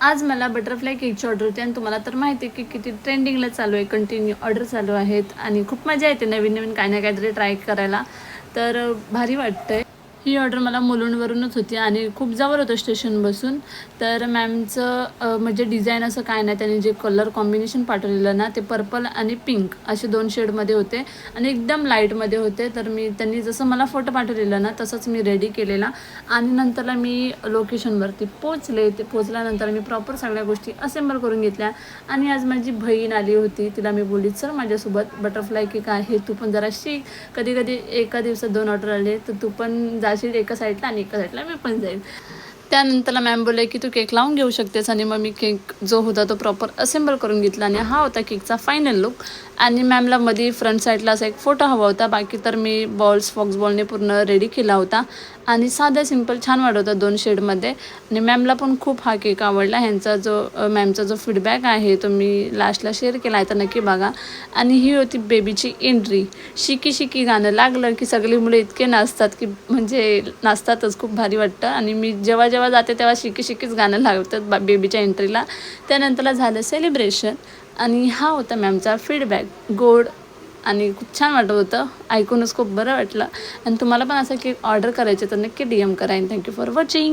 आज मला बटरफ्लाय केकची ऑर्डर होती आणि तुम्हाला तर माहिती आहे की किती ट्रेंडिंगला चालू आहे, कंटिन्यू ऑर्डर चालू आहेत आणि खूप मजा येते नवीन नवीन काही ना काहीतरी ट्राय करायला. तर भारी वाटतंय. ही ऑर्डर मला मुलुंडवरूनच होती आणि खूप जवळ होतं स्टेशन बसून. तर मॅमचं म्हणजे डिझाईन असं काय नाही, त्यांनी जे कलर कॉम्बिनेशन पाठवलेलं ना ते पर्पल आणि पिंक असे 2 शेडमध्ये होते आणि एकदम लाईटमध्ये होते. तर त्यांनी जसं मला फोटो पाठवलेला ना तसंच मी रेडी केलेला आणि नंतरला मी लोकेशनवरती पोचले. ते पोचल्यानंतर मी प्रॉपर सगळ्या गोष्टी असेंबल करून घेतल्या आणि आज माझी बहीण आली होती. तिला मी बोलली चल माझ्यासोबत बटरफ्लाय केक आहे, तू पण जरा शिक. कधी कधी एका दिवसात 2 ऑर्डर आले तर तू पण जाशील एका साईडला आणि एका साईडला मी पण जाईल. त्यानंतरला मॅम बोलले की तू केक लावून घेऊ शकतेस आणि मग मी केक जो होता तो प्रॉपर असेंबल करून घेतला आणि हा होता केकचा फायनल लुक. आणि मॅमला मध्ये फ्रंट साईडला असा एक फोटो हवा होता. बाकी तर मी फॉक्स बॉलने पूर्ण रेडी केला होता आणि साधा सिंपल छान वाटत होता 2 शेडमध्ये. आणि मॅमला पण खूप हा केक आवडला. मॅमचा जो फीडबॅक आहे तो मी लास्टला शेअर केला आहे, तर नक्की बघा. आणि ही होती बेबीची एंट्री. शिकी शिकी गाणं लागलं की सगळी मुलं इतके नाचतात की म्हणजे नाचतातच, खूप भारी वाटतं. आणि मी जेव्हा जेव्हा जाते तेव्हा शिकी शिकीच गाणं लागतात बेबीच्या एंट्रीला. त्यानंतरला झालं सेलिब्रेशन आणि हा होता मॅमचा फीडबॅक. गोड आणि खूप छान वाटत होतं, ऐकूनच खूप बरं वाटलं. आणि तुम्हाला पण असं केक ऑर्डर करायचे तर नक्की DM करा. Thank you for watching.